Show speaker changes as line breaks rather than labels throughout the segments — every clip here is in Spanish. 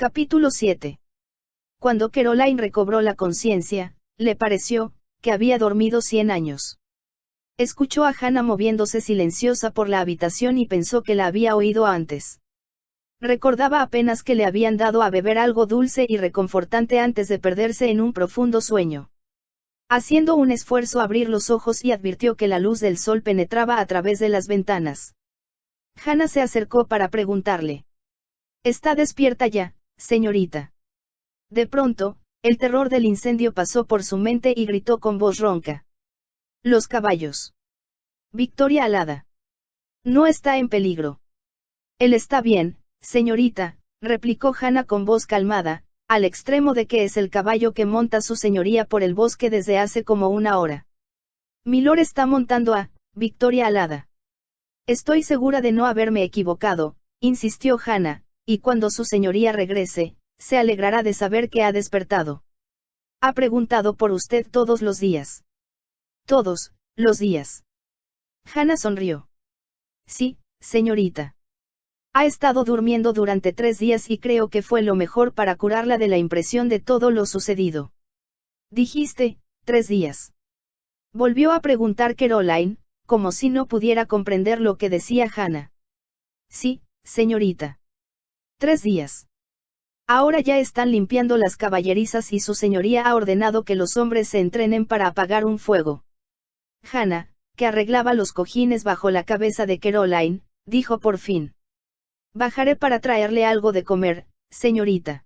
Capítulo 7. Cuando Caroline recobró la conciencia, le pareció que había dormido 100 años. Escuchó a Hannah moviéndose silenciosa por la habitación y pensó que la había oído antes. Recordaba apenas que le habían dado a beber algo dulce y reconfortante antes de perderse en un profundo sueño. Haciendo un esfuerzo abrir los ojos y advirtió que la luz del sol penetraba a través de las ventanas. Hannah se acercó para preguntarle: ¿Está despierta ya, señorita? De pronto, el terror del incendio pasó por su mente y gritó con voz ronca: «¡Los caballos! Victoria alada. No está en peligro». «Él está bien, señorita», replicó Hannah con voz calmada, al extremo de que es el caballo que monta su señoría por el bosque desde hace como una hora. «Milord está montando a Victoria alada». «Estoy segura de no haberme equivocado», insistió Hannah, «y cuando su señoría regrese, se alegrará de saber que ha despertado». «¿Ha preguntado por usted todos los días?» «Todos los días». Hannah sonrió. «Sí, señorita. Ha estado durmiendo durante 3 días y creo que fue lo mejor para curarla de la impresión de todo lo sucedido». «Dijiste, 3 días». Volvió a preguntar Caroline, como si no pudiera comprender lo que decía Hannah. «Sí, señorita. 3 días. Ahora ya están limpiando las caballerizas y su señoría ha ordenado que los hombres se entrenen para apagar un fuego». Hannah, que arreglaba los cojines bajo la cabeza de Caroline, dijo por fin: «Bajaré para traerle algo de comer, señorita.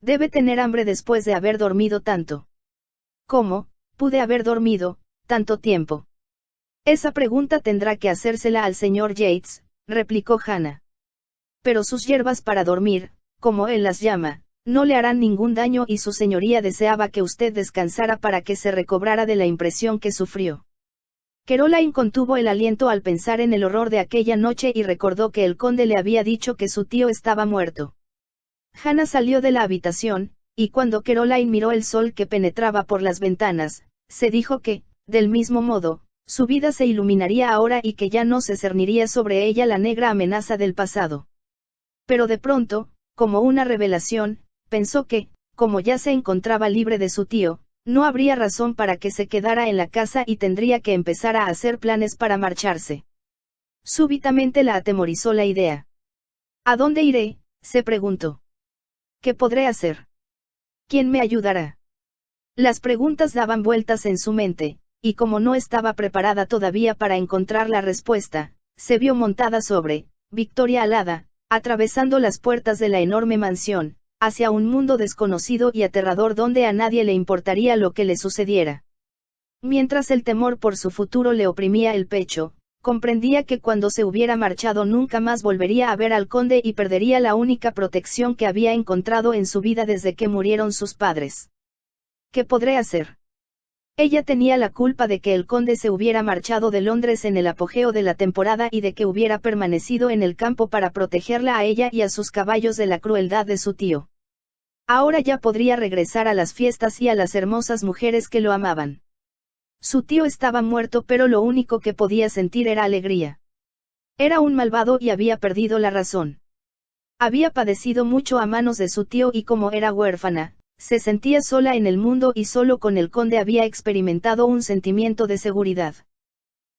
Debe tener hambre después de haber dormido tanto». «¿Cómo pude haber dormido tanto tiempo?» «Esa pregunta tendrá que hacérsela al señor Yates», replicó Hannah. «Pero sus hierbas para dormir, como él las llama, no le harán ningún daño y su señoría deseaba que usted descansara para que se recobrara de la impresión que sufrió». Caroline contuvo el aliento al pensar en el horror de aquella noche y recordó que el conde le había dicho que su tío estaba muerto. Hannah salió de la habitación, y cuando Caroline miró el sol que penetraba por las ventanas, se dijo que, del mismo modo, su vida se iluminaría ahora y que ya no se cerniría sobre ella la negra amenaza del pasado. Pero de pronto, como una revelación, pensó que, como ya se encontraba libre de su tío, no habría razón para que se quedara en la casa y tendría que empezar a hacer planes para marcharse. Súbitamente la atemorizó la idea. «¿A dónde iré?», se preguntó. «¿Qué podré hacer? ¿Quién me ayudará?». Las preguntas daban vueltas en su mente, y como no estaba preparada todavía para encontrar la respuesta, se vio montada sobre Victoria alada, atravesando las puertas de la enorme mansión, hacia un mundo desconocido y aterrador donde a nadie le importaría lo que le sucediera. Mientras el temor por su futuro le oprimía el pecho, comprendía que cuando se hubiera marchado nunca más volvería a ver al conde y perdería la única protección que había encontrado en su vida desde que murieron sus padres. ¿Qué podré hacer? Ella tenía la culpa de que el conde se hubiera marchado de Londres en el apogeo de la temporada y de que hubiera permanecido en el campo para protegerla a ella y a sus caballos de la crueldad de su tío. Ahora ya podría regresar a las fiestas y a las hermosas mujeres que lo amaban. Su tío estaba muerto, pero lo único que podía sentir era alegría. Era un malvado y había perdido la razón. Había padecido mucho a manos de su tío y como era huérfana, se sentía sola en el mundo y solo con el conde había experimentado un sentimiento de seguridad.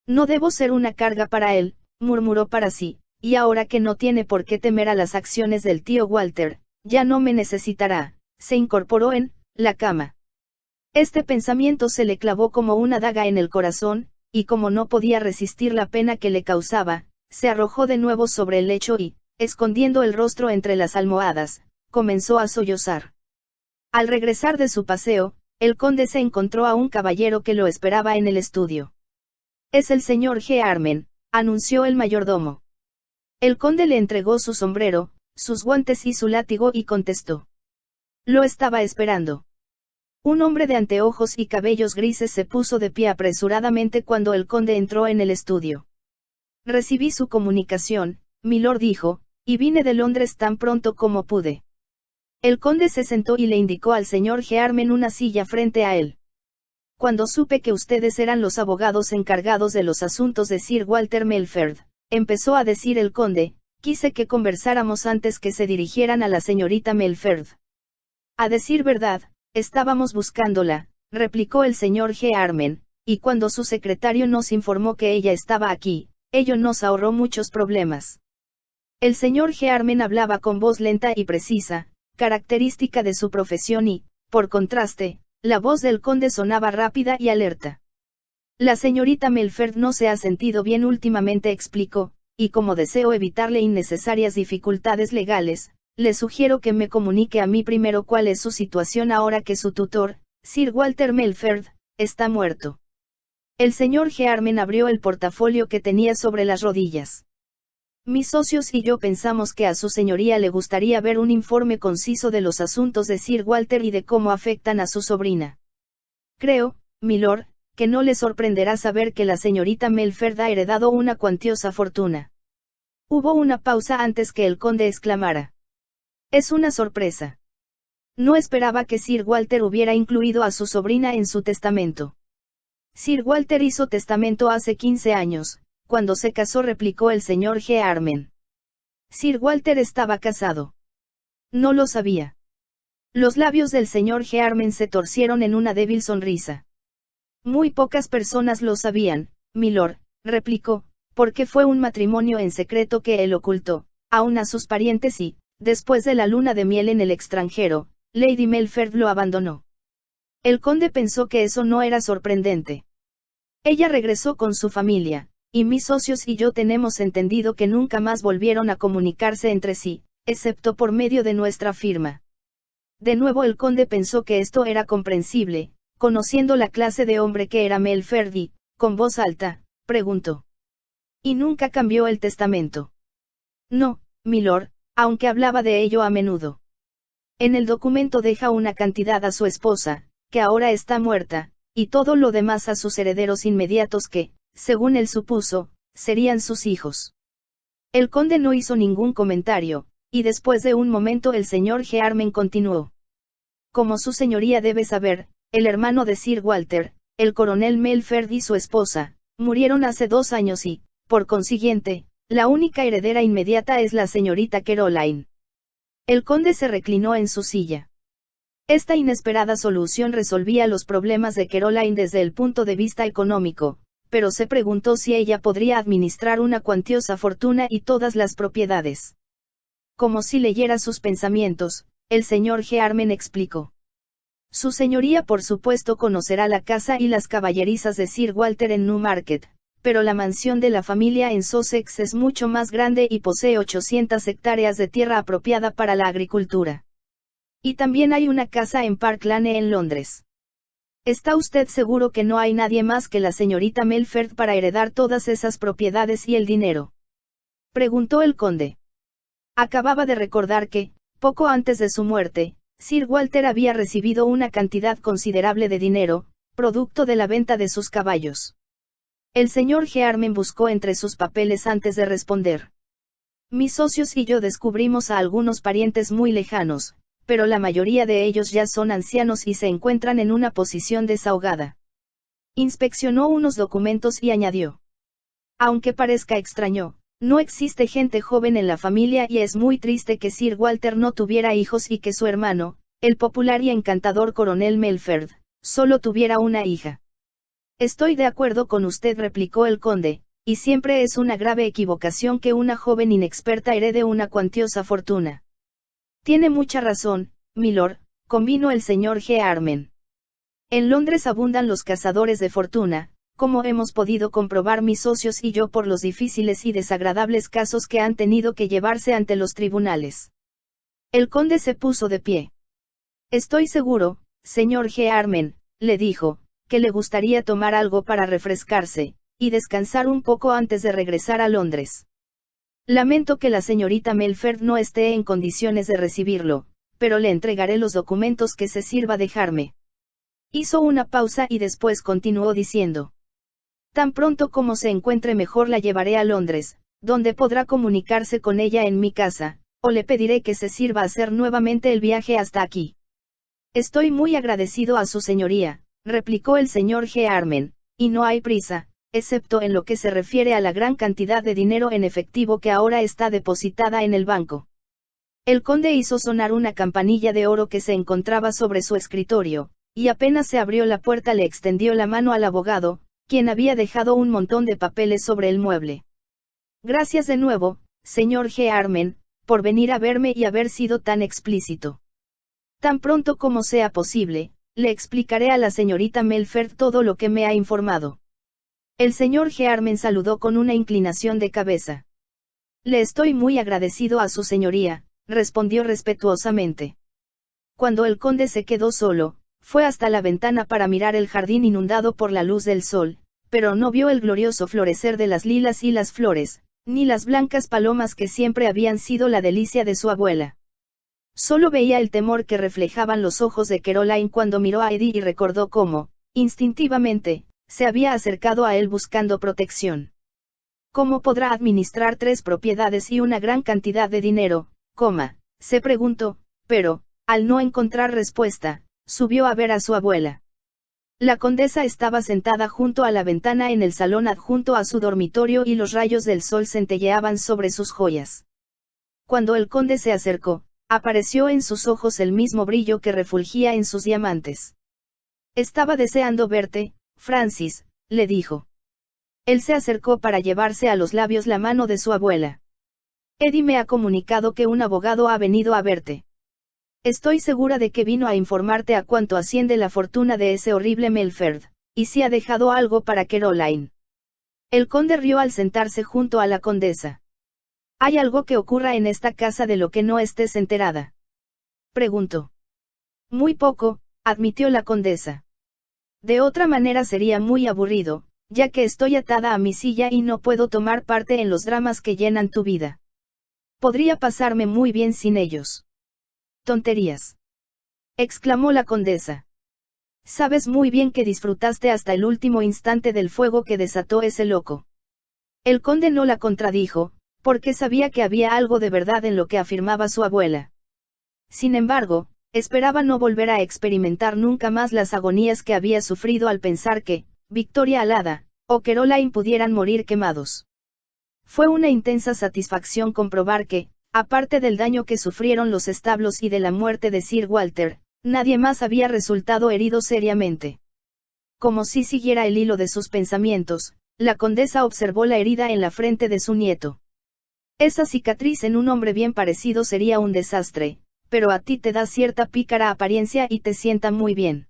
«No debo ser una carga para él», murmuró para sí, «y ahora que no tiene por qué temer a las acciones del tío Walter, ya no me necesitará». Se incorporó en la cama. Este pensamiento se le clavó como una daga en el corazón, y como no podía resistir la pena que le causaba, se arrojó de nuevo sobre el lecho y, escondiendo el rostro entre las almohadas, comenzó a sollozar. Al regresar de su paseo, el conde se encontró a un caballero que lo esperaba en el estudio. «Es el señor Gearmen», anunció el mayordomo. El conde le entregó su sombrero, sus guantes y su látigo y contestó: «Lo estaba esperando». Un hombre de anteojos y cabellos grises se puso de pie apresuradamente cuando el conde entró en el estudio. «Recibí su comunicación, milord», dijo, «y vine de Londres tan pronto como pude». El conde se sentó y le indicó al señor Gearmen una silla frente a él. «Cuando supe que ustedes eran los abogados encargados de los asuntos de Sir Walter Melford», empezó a decir el conde, quise que conversáramos antes que se dirigieran a la señorita Melford. A decir verdad, estábamos buscándola, replicó el señor G. Armen, y cuando su secretario nos informó que ella estaba aquí, ello nos ahorró muchos problemas. El señor G. Armen hablaba con voz lenta y precisa, característica de su profesión y, por contraste, la voz del conde sonaba rápida y alerta. La señorita Melford no se ha sentido bien últimamente, explicó, y como deseo evitarle innecesarias dificultades legales, le sugiero que me comunique a mí primero cuál es su situación ahora que su tutor, Sir Walter Melford, está muerto. El señor G. Armen abrió el portafolio que tenía sobre las rodillas. Mis socios y yo pensamos que a su señoría le gustaría ver un informe conciso de los asuntos de Sir Walter y de cómo afectan a su sobrina. Creo, milord, que no le sorprenderá saber que la señorita Melford ha heredado una cuantiosa fortuna. Hubo una pausa antes que el conde exclamara. Es una sorpresa. No esperaba que Sir Walter hubiera incluido a su sobrina en su testamento. Sir Walter hizo testamento hace 15 años, cuando se casó, replicó el señor G. Armen. Sir Walter estaba casado. No lo sabía. Los labios del señor G. Armen se torcieron en una débil sonrisa. Muy pocas personas lo sabían, milord, replicó, porque fue un matrimonio en secreto que él ocultó, aun a sus parientes y, después de la luna de miel en el extranjero, Lady Melford lo abandonó. El conde pensó que eso no era sorprendente. Ella regresó con su familia, y mis socios y yo tenemos entendido que nunca más volvieron a comunicarse entre sí, excepto por medio de nuestra firma. De nuevo el conde pensó que esto era comprensible, conociendo la clase de hombre que era Melford y, con voz alta, preguntó. ¿Y nunca cambió el testamento? No, milord, aunque hablaba de ello a menudo. En el documento deja una cantidad a su esposa, que ahora está muerta, y todo lo demás a sus herederos inmediatos que, según él supuso, serían sus hijos. El conde no hizo ningún comentario, y después de un momento el señor G. Armen continuó. Como su señoría debe saber, el hermano de Sir Walter, el coronel Melford y su esposa, murieron hace 2 años y, por consiguiente, la única heredera inmediata es la señorita Caroline. El conde se reclinó en su silla. Esta inesperada solución resolvía los problemas de Caroline desde el punto de vista económico, pero se preguntó si ella podría administrar una cuantiosa fortuna y todas las propiedades. Como si leyera sus pensamientos, el señor G. Armen explicó. Su señoría por supuesto conocerá la casa y las caballerizas de Sir Walter en Newmarket, pero la mansión de la familia en Sussex es mucho más grande y posee 800 hectáreas de tierra apropiada para la agricultura. Y también hay una casa en Park Lane en Londres. ¿Está usted seguro que no hay nadie más que la señorita Melford para heredar todas esas propiedades y el dinero? Preguntó el conde. Acababa de recordar que, poco antes de su muerte, Sir Walter había recibido una cantidad considerable de dinero, producto de la venta de sus caballos. El señor G. Armen buscó entre sus papeles antes de responder. Mis socios y yo descubrimos a algunos parientes muy lejanos, pero la mayoría de ellos ya son ancianos y se encuentran en una posición desahogada. Inspeccionó unos documentos y añadió. Aunque parezca extraño, no existe gente joven en la familia y es muy triste que Sir Walter no tuviera hijos y que su hermano, el popular y encantador coronel Melford, solo tuviera una hija. Estoy de acuerdo con usted, replicó el conde, y siempre es una grave equivocación que una joven inexperta herede una cuantiosa fortuna. Tiene mucha razón, milord, convino el señor G. Armen. En Londres abundan los cazadores de fortuna, como hemos podido comprobar mis socios y yo por los difíciles y desagradables casos que han tenido que llevarse ante los tribunales. El conde se puso de pie. Estoy seguro, señor G. Armen, le dijo, que le gustaría tomar algo para refrescarse, y descansar un poco antes de regresar a Londres. Lamento que la señorita Melford no esté en condiciones de recibirlo, pero le entregaré los documentos que se sirva dejarme. Hizo una pausa y después continuó diciendo. Tan pronto como se encuentre mejor la llevaré a Londres, donde podrá comunicarse con ella en mi casa, o le pediré que se sirva hacer nuevamente el viaje hasta aquí. Estoy muy agradecido a su señoría, replicó el señor G. Armen, y no hay prisa, excepto en lo que se refiere a la gran cantidad de dinero en efectivo que ahora está depositada en el banco. El conde hizo sonar una campanilla de oro que se encontraba sobre su escritorio, y apenas se abrió la puerta le extendió la mano al abogado, quien había dejado un montón de papeles sobre el mueble. Gracias de nuevo, señor G. Armen, por venir a verme y haber sido tan explícito. Tan pronto como sea posible, le explicaré a la señorita Melford todo lo que me ha informado. El señor G. Armen saludó con una inclinación de cabeza. Le estoy muy agradecido a su señoría, respondió respetuosamente. Cuando el conde se quedó solo, fue hasta la ventana para mirar el jardín inundado por la luz del sol, pero no vio el glorioso florecer de las lilas y las flores, ni las blancas palomas que siempre habían sido la delicia de su abuela. Solo veía el temor que reflejaban los ojos de Caroline cuando miró a Eddie y recordó cómo, instintivamente, se había acercado a él buscando protección. ¿Cómo podrá administrar 3 propiedades y una gran cantidad de dinero? Se preguntó, pero, al no encontrar respuesta, subió a ver a su abuela. La condesa estaba sentada junto a la ventana en el salón adjunto a su dormitorio y los rayos del sol centelleaban sobre sus joyas. Cuando el conde se acercó, apareció en sus ojos el mismo brillo que refulgía en sus diamantes. Estaba deseando verte, Francis, le dijo. Él se acercó para llevarse a los labios la mano de su abuela. Eddie me ha comunicado que un abogado ha venido a verte. Estoy segura de que vino a informarte a cuánto asciende la fortuna de ese horrible Melford, y si ha dejado algo para Caroline. El conde rió al sentarse junto a la condesa. ¿Hay algo que ocurra en esta casa de lo que no estés enterada?, preguntó. Muy poco, admitió la condesa. De otra manera sería muy aburrido, ya que estoy atada a mi silla y no puedo tomar parte en los dramas que llenan tu vida. Podría pasarme muy bien sin ellos. Tonterías, exclamó la condesa. Sabes muy bien que disfrutaste hasta el último instante del fuego que desató ese loco. El conde no la contradijo, porque sabía que había algo de verdad en lo que afirmaba su abuela. Sin embargo, esperaba no volver a experimentar nunca más las agonías que había sufrido al pensar que, Victoria Alada, o Caroline pudieran morir quemados. Fue una intensa satisfacción comprobar que, aparte del daño que sufrieron los establos y de la muerte de Sir Walter, nadie más había resultado herido seriamente. Como si siguiera el hilo de sus pensamientos, la condesa observó la herida en la frente de su nieto. Esa cicatriz en un hombre bien parecido sería un desastre, pero a ti te da cierta pícara apariencia y te sienta muy bien.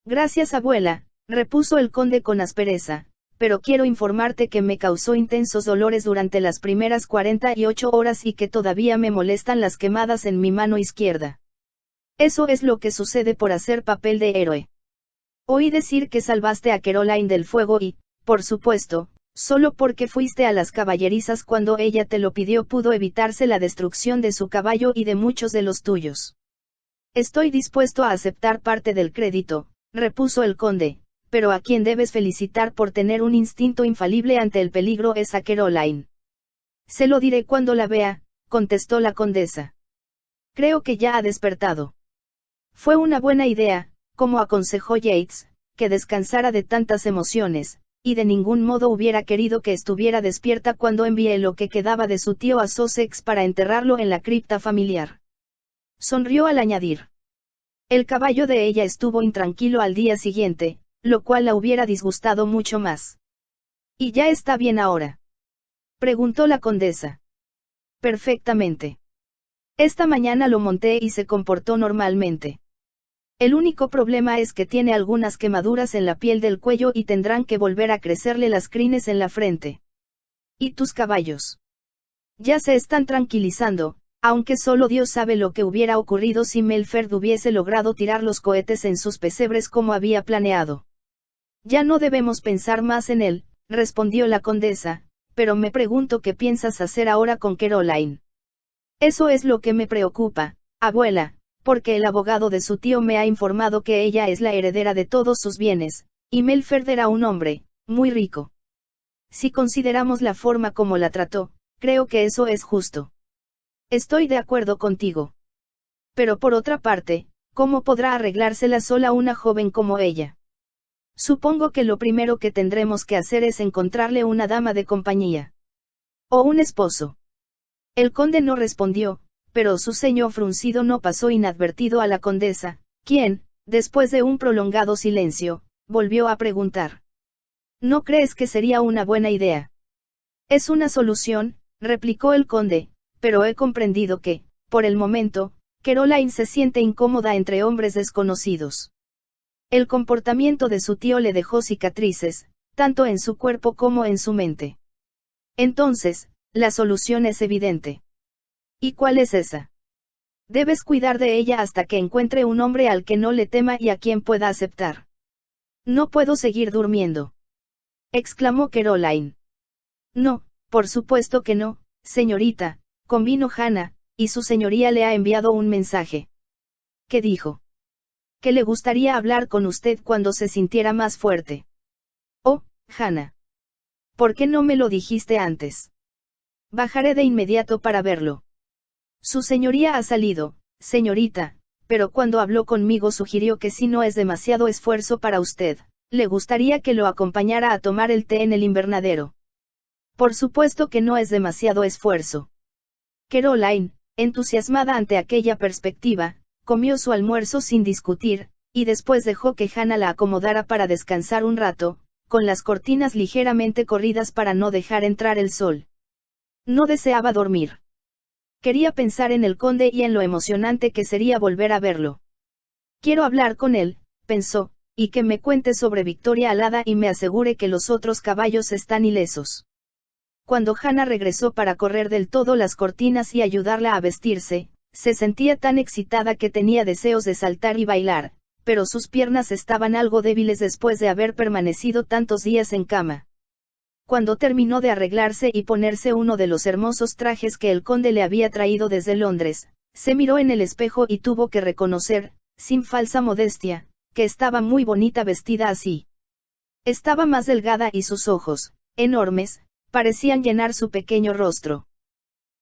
Gracias, abuela, repuso el conde con aspereza, pero quiero informarte que me causó intensos dolores durante las primeras 48 horas y que todavía me molestan las quemadas en mi mano izquierda. Eso es lo que sucede por hacer papel de héroe. Oí decir que salvaste a Caroline del fuego y, por supuesto, solo porque fuiste a las caballerizas cuando ella te lo pidió pudo evitarse la destrucción de su caballo y de muchos de los tuyos. Estoy dispuesto a aceptar parte del crédito, repuso el conde, pero a quien debes felicitar por tener un instinto infalible ante el peligro es a Caroline. Se lo diré cuando la vea, contestó la condesa. Creo que ya ha despertado. Fue una buena idea, como aconsejó Yates, que descansara de tantas emociones, y de ningún modo hubiera querido que estuviera despierta cuando envié lo que quedaba de su tío a Sussex para enterrarlo en la cripta familiar. Sonrió al añadir. El caballo de ella estuvo intranquilo al día siguiente, lo cual la hubiera disgustado mucho más. ¿Y ya está bien ahora?, preguntó la condesa. Perfectamente. Esta mañana lo monté y se comportó normalmente. El único problema es que tiene algunas quemaduras en la piel del cuello y tendrán que volver a crecerle las crines en la frente. ¿Y tus caballos? Ya se están tranquilizando, aunque solo Dios sabe lo que hubiera ocurrido si Melford hubiese logrado tirar los cohetes en sus pesebres como había planeado. Ya no debemos pensar más en él, respondió la condesa, pero me pregunto qué piensas hacer ahora con Caroline. Eso es lo que me preocupa, abuela, porque el abogado de su tío me ha informado que ella es la heredera de todos sus bienes, y Melford era un hombre, muy rico. Si consideramos la forma como la trató, creo que eso es justo. Estoy de acuerdo contigo. Pero por otra parte, ¿cómo podrá arreglársela sola una joven como ella? Supongo que lo primero que tendremos que hacer es encontrarle una dama de compañía. O un esposo. El conde no respondió, pero su ceño fruncido no pasó inadvertido a la condesa, quien, después de un prolongado silencio, volvió a preguntar. ¿No crees que sería una buena idea? Es una solución, replicó el conde, pero he comprendido que, por el momento, Caroline se siente incómoda entre hombres desconocidos. El comportamiento de su tío le dejó cicatrices, tanto en su cuerpo como en su mente. Entonces, la solución es evidente. ¿Y cuál es esa? Debes cuidar de ella hasta que encuentre un hombre al que no le tema y a quien pueda aceptar. No puedo seguir durmiendo, exclamó Caroline. No, por supuesto que no, señorita, convino Hannah, y su señoría le ha enviado un mensaje. ¿Qué dijo? Que le gustaría hablar con usted cuando se sintiera más fuerte. Oh, Hannah. ¿Por qué no me lo dijiste antes? Bajaré de inmediato para verlo. Su señoría ha salido, señorita, pero cuando habló conmigo sugirió que si no es demasiado esfuerzo para usted, le gustaría que lo acompañara a tomar el té en el invernadero. Por supuesto que no es demasiado esfuerzo. Caroline, entusiasmada ante aquella perspectiva, comió su almuerzo sin discutir, y después dejó que Hannah la acomodara para descansar un rato, con las cortinas ligeramente corridas para no dejar entrar el sol. No deseaba dormir. Quería pensar en el conde y en lo emocionante que sería volver a verlo. Quiero hablar con él, pensó, y que me cuente sobre Victoria Alada y me asegure que los otros caballos están ilesos. Cuando Hannah regresó para correr del todo las cortinas y ayudarla a vestirse, se sentía tan excitada que tenía deseos de saltar y bailar, pero sus piernas estaban algo débiles después de haber permanecido tantos días en cama. Cuando terminó de arreglarse y ponerse uno de los hermosos trajes que el conde le había traído desde Londres, se miró en el espejo y tuvo que reconocer, sin falsa modestia, que estaba muy bonita vestida así. Estaba más delgada y sus ojos, enormes, parecían llenar su pequeño rostro.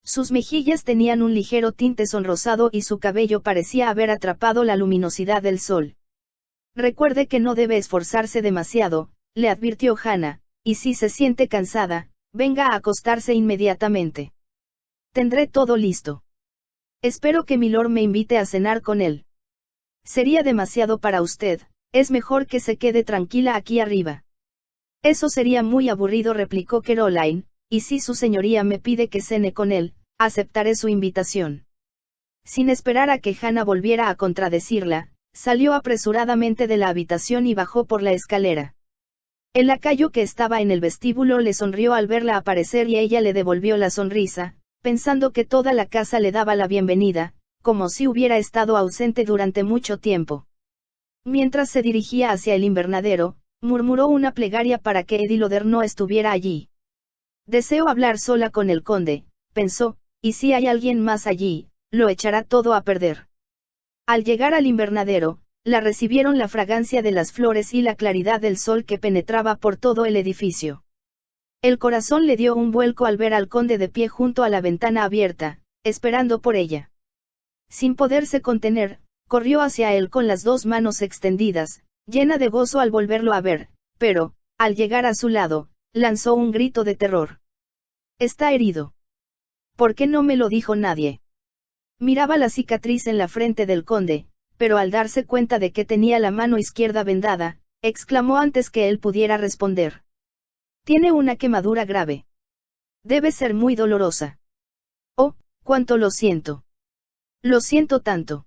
Sus mejillas tenían un ligero tinte sonrosado y su cabello parecía haber atrapado la luminosidad del sol. Recuerde que no debe esforzarse demasiado, le advirtió Hannah, y si se siente cansada, venga a acostarse inmediatamente. Tendré todo listo. Espero que Milord me invite a cenar con él. Sería demasiado para usted, es mejor que se quede tranquila aquí arriba. Eso sería muy aburrido, replicó Caroline, y si su señoría me pide que cene con él, aceptaré su invitación. Sin esperar a que Hannah volviera a contradecirla, salió apresuradamente de la habitación y bajó por la escalera. El lacayo que estaba en el vestíbulo le sonrió al verla aparecer y ella le devolvió la sonrisa, pensando que toda la casa le daba la bienvenida, como si hubiera estado ausente durante mucho tiempo. Mientras se dirigía hacia el invernadero, murmuró una plegaria para que Ediloder no estuviera allí. Deseo hablar sola con el conde, pensó, y si hay alguien más allí, lo echará todo a perder. Al llegar al invernadero, la recibieron la fragancia de las flores y la claridad del sol que penetraba por todo el edificio. El corazón le dio un vuelco al ver al conde de pie junto a la ventana abierta, esperando por ella. Sin poderse contener, corrió hacia él con las dos manos extendidas, llena de gozo al volverlo a ver, pero, al llegar a su lado, lanzó un grito de terror. «Está herido. ¿Por qué no me lo dijo nadie?» Miraba la cicatriz en la frente del conde, pero al darse cuenta de que tenía la mano izquierda vendada, exclamó antes que él pudiera responder. «Tiene una quemadura grave. Debe ser muy dolorosa. Oh, cuánto lo siento. Lo siento tanto».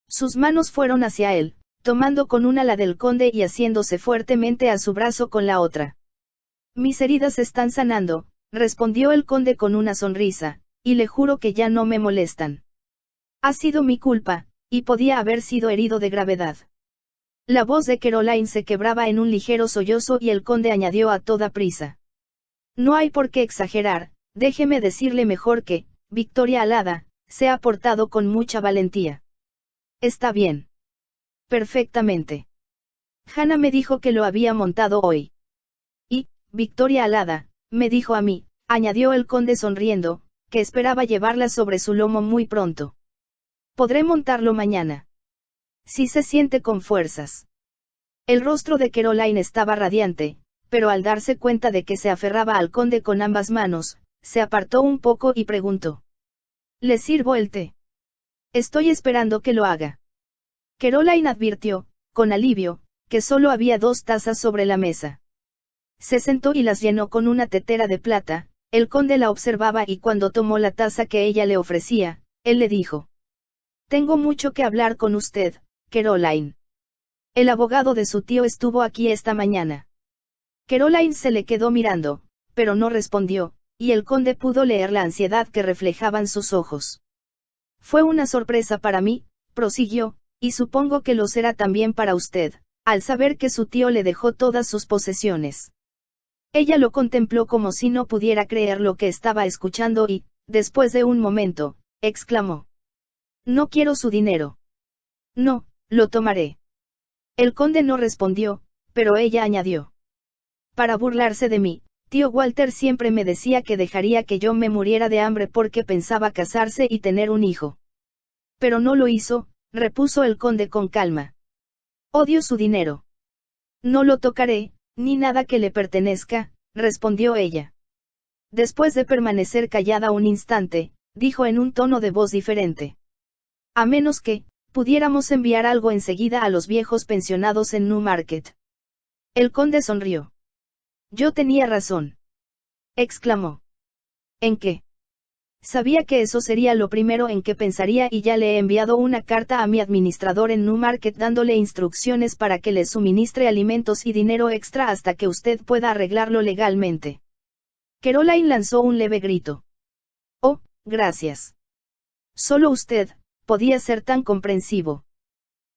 Sus manos fueron hacia él, tomando con una la del conde y haciéndose fuertemente a su brazo con la otra. «Mis heridas están sanando», respondió el conde con una sonrisa, «y le juro que ya no me molestan. Ha sido mi culpa, y podía haber sido herido de gravedad». La voz de Caroline se quebraba en un ligero sollozo y el conde añadió a toda prisa. «No hay por qué exagerar, déjeme decirle mejor que, Victoria Alada, se ha portado con mucha valentía». «Está bien. Perfectamente. Hannah me dijo que lo había montado hoy. Y, Victoria Alada, me dijo a mí», añadió el conde sonriendo, «que esperaba llevarla sobre su lomo muy pronto. Podré montarlo mañana. Si se siente con fuerzas». El rostro de Caroline estaba radiante, pero al darse cuenta de que se aferraba al conde con ambas manos, se apartó un poco y preguntó. ¿Le sirvo el té? Estoy esperando que lo haga. Caroline advirtió, con alivio, que solo había 2 tazas sobre la mesa. Se sentó y las llenó con una tetera de plata. El conde la observaba y cuando tomó la taza que ella le ofrecía, él le dijo. Tengo mucho que hablar con usted, Caroline. El abogado de su tío estuvo aquí esta mañana. Caroline se le quedó mirando, pero no respondió, y el conde pudo leer la ansiedad que reflejaban sus ojos. Fue una sorpresa para mí, prosiguió, y supongo que lo será también para usted, al saber que su tío le dejó todas sus posesiones. Ella lo contempló como si no pudiera creer lo que estaba escuchando y, después de un momento, exclamó. No quiero su dinero. No, lo tomaré. El conde no respondió, pero ella añadió. Para burlarse de mí, tío Walter siempre me decía que dejaría que yo me muriera de hambre porque pensaba casarse y tener un hijo. Pero no lo hizo, repuso el conde con calma. Odio su dinero. No lo tocaré, ni nada que le pertenezca, respondió ella. Después de permanecer callada un instante, dijo en un tono de voz diferente. A menos que, pudiéramos enviar algo enseguida a los viejos pensionados en Newmarket. El conde sonrió. Yo tenía razón. Exclamó. ¿En qué? Sabía que eso sería lo primero en que pensaría y ya le he enviado una carta a mi administrador en Newmarket dándole instrucciones para que le suministre alimentos y dinero extra hasta que usted pueda arreglarlo legalmente. Caroline lanzó un leve grito. Oh, gracias. Solo usted podía ser tan comprensivo.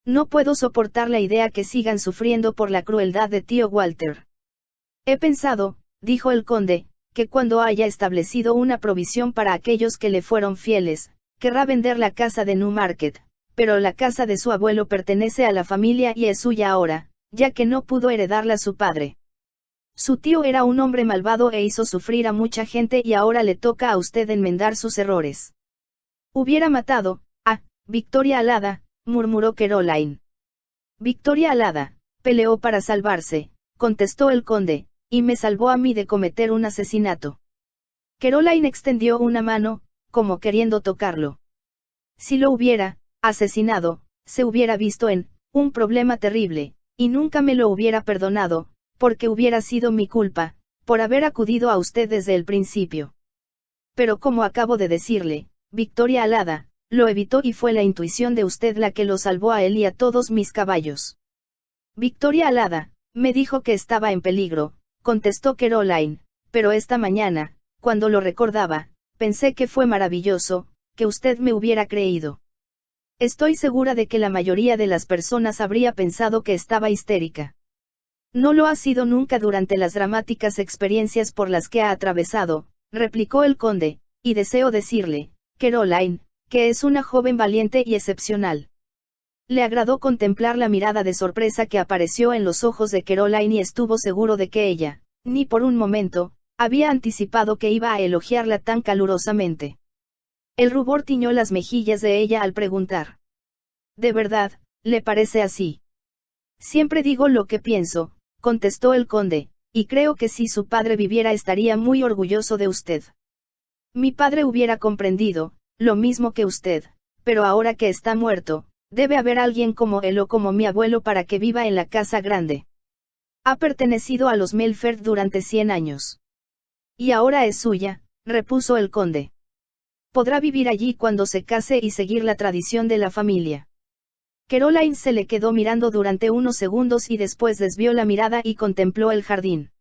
No puedo soportar la idea que sigan sufriendo por la crueldad de tío Walter. He pensado, dijo el conde, que cuando haya establecido una provisión para aquellos que le fueron fieles, querrá vender la casa de Newmarket, pero la casa de su abuelo pertenece a la familia y es suya ahora, ya que no pudo heredarla su padre. Su tío era un hombre malvado e hizo sufrir a mucha gente y ahora le toca a usted enmendar sus errores. Hubiera matado, Victoria Alada, murmuró Caroline. Victoria Alada, peleó para salvarse, contestó el conde, y me salvó a mí de cometer un asesinato. Caroline extendió una mano, como queriendo tocarlo. Si lo hubiera asesinado, se hubiera visto en un problema terrible, y nunca me lo hubiera perdonado, porque hubiera sido mi culpa, por haber acudido a usted desde el principio. Pero como acabo de decirle, Victoria Alada, lo evitó y fue la intuición de usted la que lo salvó a él y a todos mis caballos. Victoria Alada, me dijo que estaba en peligro, contestó Caroline, pero esta mañana, cuando lo recordaba, pensé que fue maravilloso, que usted me hubiera creído. Estoy segura de que la mayoría de las personas habría pensado que estaba histérica. No lo ha sido nunca durante las dramáticas experiencias por las que ha atravesado, replicó el conde, y deseo decirle, Caroline, que es una joven valiente y excepcional. Le agradó contemplar la mirada de sorpresa que apareció en los ojos de Caroline y estuvo seguro de que ella, ni por un momento, había anticipado que iba a elogiarla tan calurosamente. El rubor tiñó las mejillas de ella al preguntar. ¿De verdad, le parece así? Siempre digo lo que pienso, contestó el conde, y creo que si su padre viviera estaría muy orgulloso de usted. Mi padre hubiera comprendido, lo mismo que usted, pero ahora que está muerto, debe haber alguien como él o como mi abuelo para que viva en la casa grande. Ha pertenecido a los Melford durante 100 años. Y ahora es suya, repuso el conde. Podrá vivir allí cuando se case y seguir la tradición de la familia. Caroline se le quedó mirando durante unos segundos y después desvió la mirada y contempló el jardín.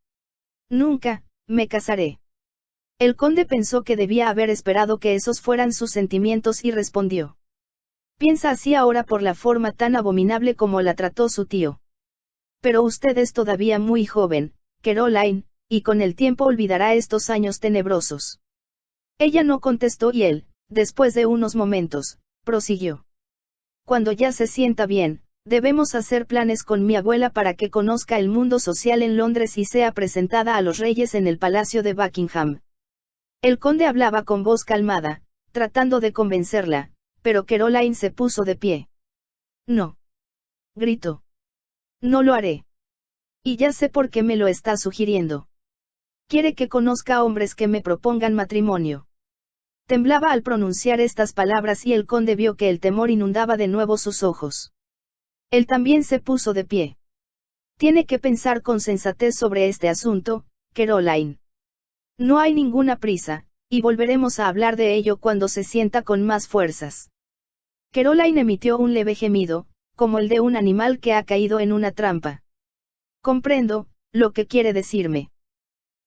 Nunca, me casaré. El conde pensó que debía haber esperado que esos fueran sus sentimientos y respondió. Piensa así ahora por la forma tan abominable como la trató su tío. Pero usted es todavía muy joven, Caroline, y con el tiempo olvidará estos años tenebrosos. Ella no contestó y él, después de unos momentos, prosiguió. Cuando ya se sienta bien, debemos hacer planes con mi abuela para que conozca el mundo social en Londres y sea presentada a los reyes en el Palacio de Buckingham. El conde hablaba con voz calmada, tratando de convencerla, pero Caroline se puso de pie. No. Gritó. No lo haré. Y ya sé por qué me lo está sugiriendo. Quiere que conozca hombres que me propongan matrimonio. Temblaba al pronunciar estas palabras y el conde vio que el temor inundaba de nuevo sus ojos. Él también se puso de pie. Tiene que pensar con sensatez sobre este asunto, Caroline. No hay ninguna prisa, y volveremos a hablar de ello cuando se sienta con más fuerzas. Caroline emitió un leve gemido, como el de un animal que ha caído en una trampa. Comprendo lo que quiere decirme.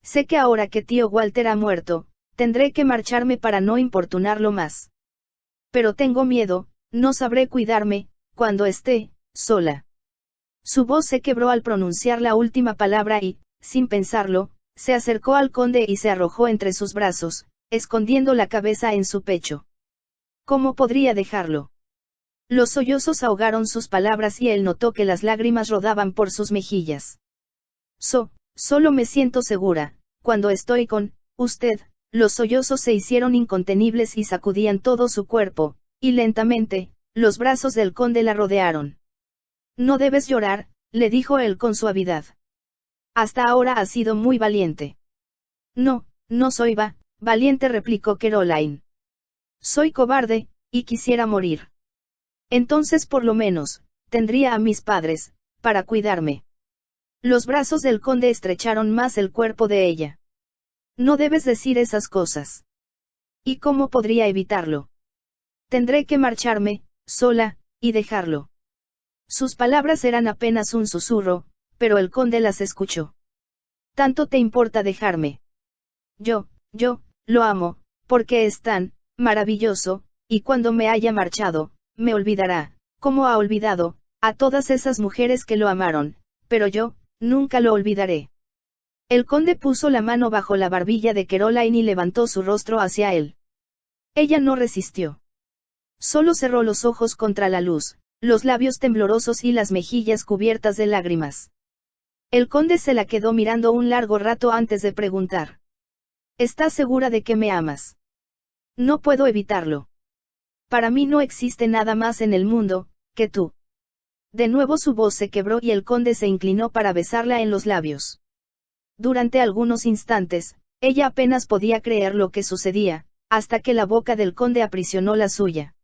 Sé que ahora que tío Walter ha muerto, tendré que marcharme para no importunarlo más. Pero tengo miedo, no sabré cuidarme, cuando esté sola. Su voz se quebró al pronunciar la última palabra y, sin pensarlo, se acercó al conde y se arrojó entre sus brazos, escondiendo la cabeza en su pecho. ¿Cómo podría dejarlo? Los sollozos ahogaron sus palabras y él notó que las lágrimas rodaban por sus mejillas. Solo me siento segura, cuando estoy con usted. Los sollozos se hicieron incontenibles y sacudían todo su cuerpo, y lentamente, los brazos del conde la rodearon. No debes llorar, le dijo él con suavidad. Hasta ahora has sido muy valiente. No soy valiente, replicó Caroline. Soy cobarde, y quisiera morir. Entonces por lo menos, tendría a mis padres, para cuidarme. Los brazos del conde estrecharon más el cuerpo de ella. No debes decir esas cosas. ¿Y cómo podría evitarlo? Tendré que marcharme, sola, y dejarlo. Sus palabras eran apenas un susurro, pero el conde las escuchó. ¿Tanto te importa dejarme? Yo, lo amo, porque es tan maravilloso, y cuando me haya marchado, me olvidará, como ha olvidado, a todas esas mujeres que lo amaron, pero yo, nunca lo olvidaré. El conde puso la mano bajo la barbilla de Caroline y levantó su rostro hacia él. Ella no resistió. Solo cerró los ojos contra la luz, los labios temblorosos y las mejillas cubiertas de lágrimas. El conde se la quedó mirando un largo rato antes de preguntar. ¿Estás segura de que me amas? No puedo evitarlo. Para mí no existe nada más en el mundo, que tú. De nuevo su voz se quebró y el conde se inclinó para besarla en los labios. Durante algunos instantes, ella apenas podía creer lo que sucedía, hasta que la boca del conde aprisionó la suya.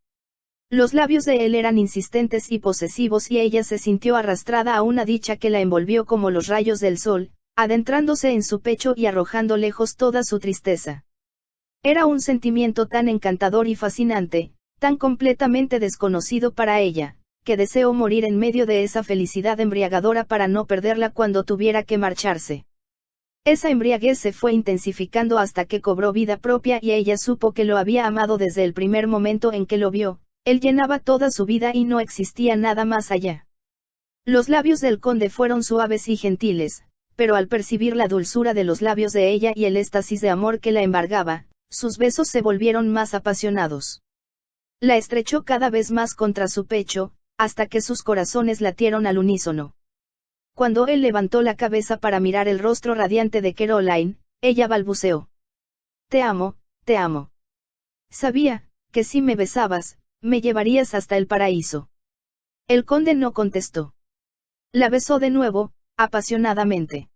Los labios de él eran insistentes y posesivos y ella se sintió arrastrada a una dicha que la envolvió como los rayos del sol, adentrándose en su pecho y arrojando lejos toda su tristeza. Era un sentimiento tan encantador y fascinante, tan completamente desconocido para ella, que deseó morir en medio de esa felicidad embriagadora para no perderla cuando tuviera que marcharse. Esa embriaguez se fue intensificando hasta que cobró vida propia y ella supo que lo había amado desde el primer momento en que lo vio. Él llenaba toda su vida y no existía nada más allá. Los labios del conde fueron suaves y gentiles, pero al percibir la dulzura de los labios de ella y el éxtasis de amor que la embargaba, sus besos se volvieron más apasionados. La estrechó cada vez más contra su pecho, hasta que sus corazones latieron al unísono. Cuando él levantó la cabeza para mirar el rostro radiante de Caroline, ella balbuceó. Te amo, te amo. Sabía, que si me besabas, me llevarías hasta el paraíso. El conde no contestó. La besó de nuevo, apasionadamente.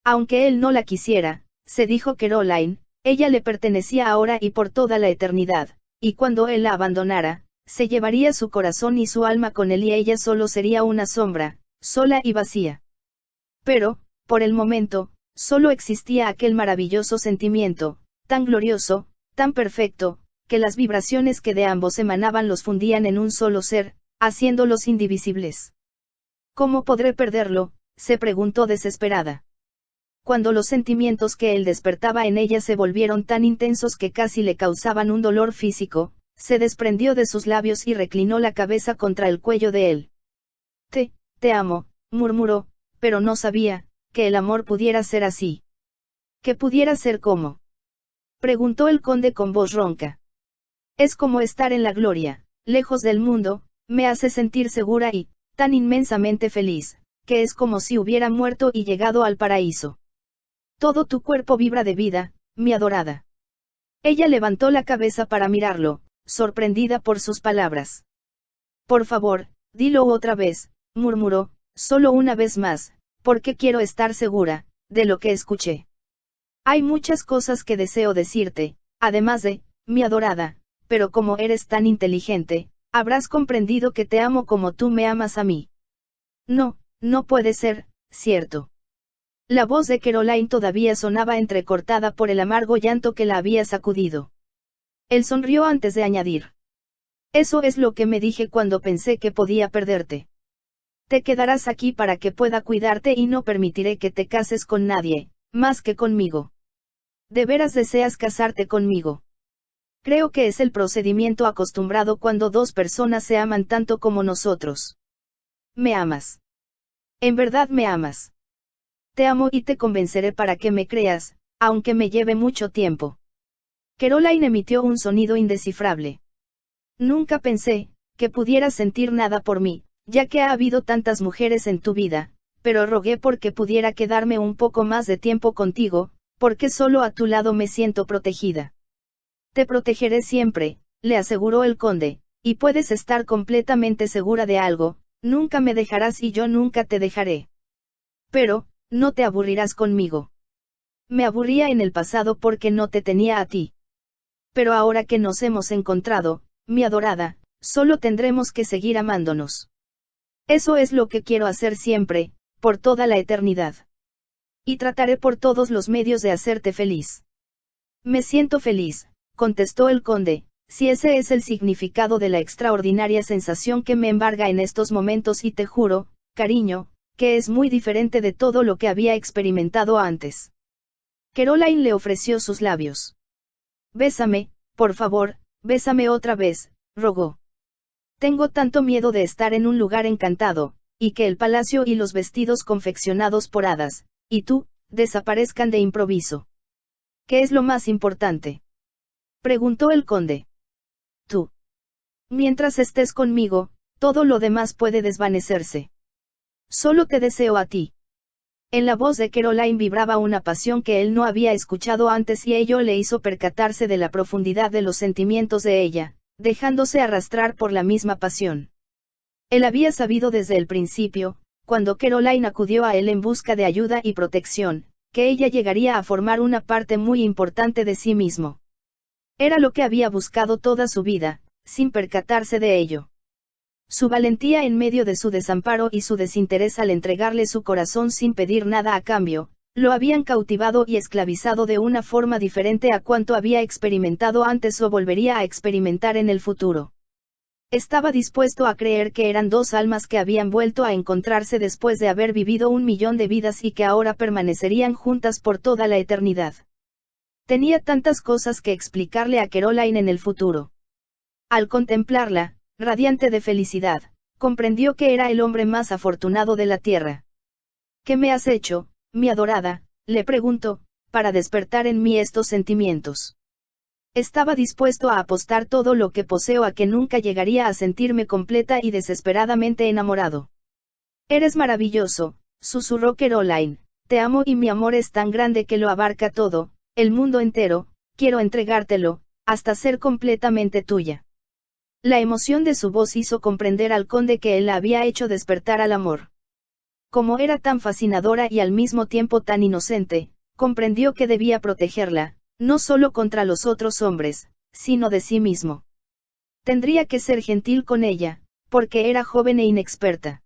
Aunque él no la quisiera, se dijo Caroline, ella le pertenecía ahora y por toda la eternidad, y cuando él la abandonara, se llevaría su corazón y su alma con él y ella solo sería una sombra, sola y vacía. Pero, por el momento, solo existía aquel maravilloso sentimiento, tan glorioso, tan perfecto, que las vibraciones que de ambos emanaban los fundían en un solo ser, haciéndolos indivisibles. ¿Cómo podré perderlo?, se preguntó desesperada. Cuando los sentimientos que él despertaba en ella se volvieron tan intensos que casi le causaban un dolor físico, se desprendió de sus labios y reclinó la cabeza contra el cuello de él. Te amo, murmuró, pero no sabía, que el amor pudiera ser así. ¿Que pudiera ser cómo? Preguntó el conde con voz ronca. Es como estar en la gloria, lejos del mundo, me hace sentir segura y, tan inmensamente feliz, que es como si hubiera muerto y llegado al paraíso. Todo tu cuerpo vibra de vida, mi adorada. Ella levantó la cabeza para mirarlo, sorprendida por sus palabras. Por favor, dilo otra vez, murmuró, solo una vez más, porque quiero estar segura, de lo que escuché. Hay muchas cosas que deseo decirte, además de, mi adorada, pero como eres tan inteligente, habrás comprendido que te amo como tú me amas a mí. No, no puede ser, ¿cierto? La voz de Caroline todavía sonaba entrecortada por el amargo llanto que la había sacudido. Él sonrió antes de añadir. Eso es lo que me dije cuando pensé que podía perderte. Te quedarás aquí para que pueda cuidarte y no permitiré que te cases con nadie, más que conmigo. ¿De veras deseas casarte conmigo? Creo que es el procedimiento acostumbrado cuando dos personas se aman tanto como nosotros. ¿Me amas? ¿En verdad me amas? Te amo y te convenceré para que me creas, aunque me lleve mucho tiempo. Caroline emitió un sonido indescifrable. Nunca pensé que pudieras sentir nada por mí, ya que ha habido tantas mujeres en tu vida, pero rogué porque pudiera quedarme un poco más de tiempo contigo, porque solo a tu lado me siento protegida. Te protegeré siempre, le aseguró el conde, y puedes estar completamente segura de algo, nunca me dejarás y yo nunca te dejaré. Pero, no te aburrirás conmigo. Me aburría en el pasado porque no te tenía a ti. Pero ahora que nos hemos encontrado, mi adorada, solo tendremos que seguir amándonos. Eso es lo que quiero hacer siempre, por toda la eternidad. Y trataré por todos los medios de hacerte feliz. Me siento feliz, contestó el conde, si ese es el significado de la extraordinaria sensación que me embarga en estos momentos y te juro, cariño, que es muy diferente de todo lo que había experimentado antes. Caroline le ofreció sus labios. Bésame, por favor, bésame otra vez, rogó. Tengo tanto miedo de estar en un lugar encantado, y que el palacio y los vestidos confeccionados por hadas, y tú, desaparezcan de improviso. ¿Qué es lo más importante? Preguntó el conde. Tú. Mientras estés conmigo, todo lo demás puede desvanecerse. Solo te deseo a ti. En la voz de Caroline vibraba una pasión que él no había escuchado antes y ello le hizo percatarse de la profundidad de los sentimientos de ella, dejándose arrastrar por la misma pasión. Él había sabido desde el principio, cuando Caroline acudió a él en busca de ayuda y protección, que ella llegaría a formar una parte muy importante de sí mismo. Era lo que había buscado toda su vida, sin percatarse de ello. Su valentía en medio de su desamparo y su desinterés al entregarle su corazón sin pedir nada a cambio, lo habían cautivado y esclavizado de una forma diferente a cuanto había experimentado antes o volvería a experimentar en el futuro. Estaba dispuesto a creer que eran dos almas que habían vuelto a encontrarse después de haber vivido 1.000.000 de vidas y que ahora permanecerían juntas por toda la eternidad. Tenía tantas cosas que explicarle a Caroline en el futuro. Al contemplarla, radiante de felicidad, comprendió que era el hombre más afortunado de la tierra. ¿Qué me has hecho, mi adorada?, le preguntó, para despertar en mí estos sentimientos. Estaba dispuesto a apostar todo lo que poseo a que nunca llegaría a sentirme completa y desesperadamente enamorado. Eres maravilloso, susurró Caroline, te amo y mi amor es tan grande que lo abarca todo, el mundo entero, quiero entregártelo, hasta ser completamente tuya. La emoción de su voz hizo comprender al conde que él la había hecho despertar al amor. Como era tan fascinadora y al mismo tiempo tan inocente, comprendió que debía protegerla, no solo contra los otros hombres, sino de sí mismo. Tendría que ser gentil con ella, porque era joven e inexperta.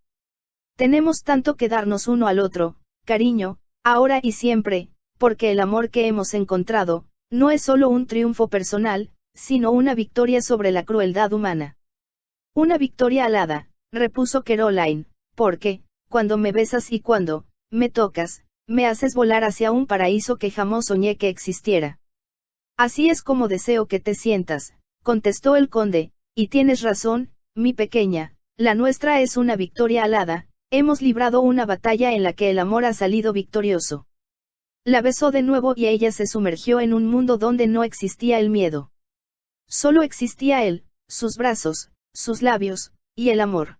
Tenemos tanto que darnos uno al otro, cariño, ahora y siempre, porque el amor que hemos encontrado, no es solo un triunfo personal, sino una victoria sobre la crueldad humana. Una victoria alada, repuso Caroline, porque, cuando me besas y cuando me tocas, me haces volar hacia un paraíso que jamás soñé que existiera. Así es como deseo que te sientas, contestó el conde, y tienes razón, mi pequeña, la nuestra es una victoria alada, hemos librado una batalla en la que el amor ha salido victorioso. La besó de nuevo y ella se sumergió en un mundo donde no existía el miedo. Solo existía él, sus brazos, sus labios, y el amor.